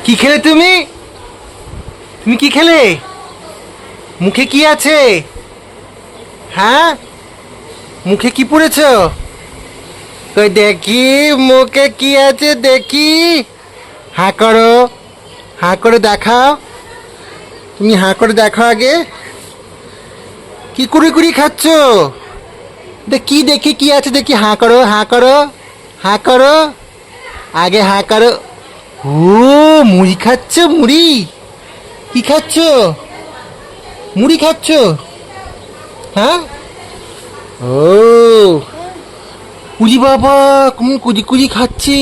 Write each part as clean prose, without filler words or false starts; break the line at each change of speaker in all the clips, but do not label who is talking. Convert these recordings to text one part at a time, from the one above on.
কি খেলে তুমি? তুমি কি খেলে? মুখে কি আছে? হ্যাঁ, মুখে কি পড়েছ? কই দেখি মুখে কি আছে দেখি। হাঁ করো, হাঁ করে দেখাও। তুমি হাঁ করে দেখো আগে। কি কুড়ি কুড়ি খাচ্ছ? কি দেখি কি আছে দেখি। হাঁ করো, হাঁ করো, হাঁ করো, আগে হাঁ করো। ও, মুড়ি খাচ্ছ? মুড়ি কি খাচ্ছ? মুড়ি খাচ্ছ? হ্যাঁ। ও, কুড়ি বাবা, কোন কুড়ি কুড়ি খাচ্ছি।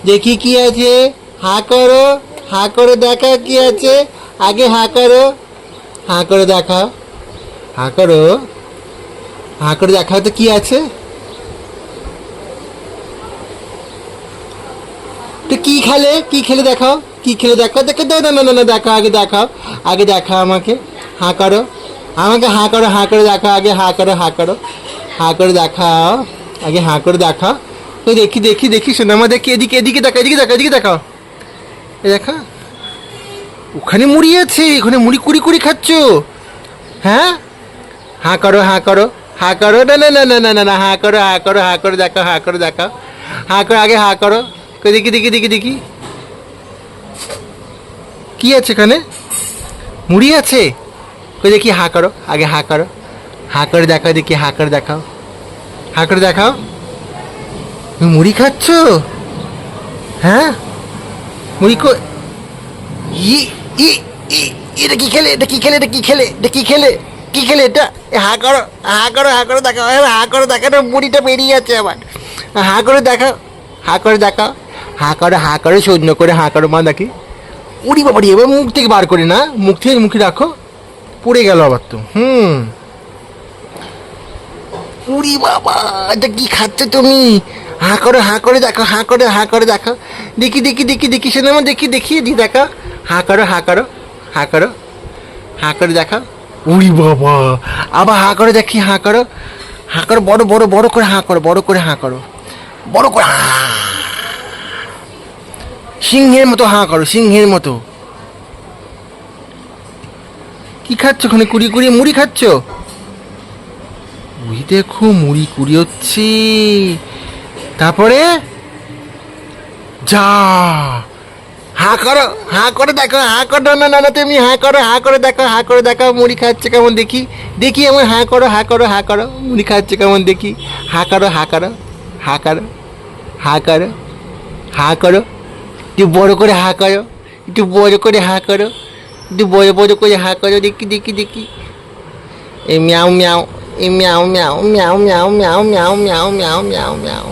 দেখি কি আছে। হাঁ করো, হাঁ করে দেখা কি আছে। আগে হাঁ করো, হাঁ করে দেখাও। হাঁ করো, হাঁ করে দেখাও তো কি আছে। তো কি খেলে, কি খেলে দেখাও, কি খেলে দেখাও। দেখো, না না না না, দেখাও আগে, দেখাও আগে, দেখাও আমাকে। হাঁ করো, আমাকে হাঁ করো, হাঁ করে দেখাও আগে। হাঁ করো, হাঁ করো, হাঁ করে দেখাও আগে। হাঁ করে দেখাও। তো দেখি দেখি দেখি সোনামা, দেখি এদিকে, এদিকে দেখাও, এদিকে দেখাও, এদিকে দেখাও। এ দেখা, ওখানে মুড়ি আছে, ওখানে মুড়ি কুড়ি কুড়ি খাচ্ছ। হ্যাঁ, হাঁ করো, হাঁ করো, হাঁ করো, না না না না না না না, হাঁ করো, হাঁ করো, হাঁ করে দেখাও, হাঁ করে দেখাও। হাঁ করো আগে, হাঁ করো। কই দেখি দেখি দেখি দেখি কি আছে এখানে। মুড়ি আছে। কই দেখি, হাঁ করো আগে, হাঁ করো, হাঁ করে দেখাও দেখি। হাঁ করে দেখাও, হাঁ করে দেখাও। তুমি মুড়ি খাচ্ছ? হ্যাঁ, মুড়ি কো ই ই ই, এটা কি খেলে, এটা কি খেলে, এটা কি খেলে, এটা কি খেলে, কি খেলে এটা। হাঁ করো, হাঁ করো, হাঁ করে দেখাও। হাঁ করে দেখানো, মুড়িটা বেরিয়ে আছে আবার। হাঁ করে দেখাও, হাঁ করে দেখাও। হাঁ করো, হাঁ করো, সৈন্য করে হাঁ করো মা দেখি। উড়ি বাবারি, এবার মুখ থেকে বার করে না, মুখ থেকে মুখে রাখো। পড়ে গেল আবার তো। উড়ি বাবা, এটা কি খাচ্ছ তুমি? হাঁ করো, হাঁ করে দেখো, হাঁ করে, হাঁ করে দেখো। দেখি দেখি দেখি দেখি সিনেমা, দেখি দেখি দি দেখো। হাঁ করো, হাঁ করো, হাঁ করো, হাঁ করে দেখো। উড়ি বাবা, আবার হাঁ করে দেখি। হাঁ করো, হাঁ করো, বড় বড় বড় করে হাঁ করো, বড় করে হাঁ করো, বড় করে সিংহের মতো হাঁ করো, সিংহের মতো। কি খাচ্ছ ওখানে? কুড়িয়ে কুড়িয়ে মুড়ি খাচ্ছ? ওই দেখো, মুড়ি কুড়ি হচ্ছে। তারপরে যা, হাঁ করো, হাঁ করে দেখো। হাঁ করো, না না না, তুমি হাঁ করো, হাঁ করে দেখো, হাঁ করে দেখো। মুড়ি খাচ্ছে কেমন দেখি, দেখি আমার। হাঁ করো, হাঁ করো, হাঁ করো, মুড়ি খাচ্ছে কেমন দেখি। হাঁ করো, হাঁ করো, হাঁ করো, হাঁ করো, হাঁ করো। একটু বড় করে হাঁ করো, একটু বড় করে হাঁ করো, একটু বড় বড় করে হাঁ করো। দেখি দেখি দেখি। এই মিয়াও মিয়াও, এই মিয়াও মিয়াও মিয়াও মিয়াও মিয়াও মিয়াও মিয়াও মিয়াও মিয়াও মিয়াও।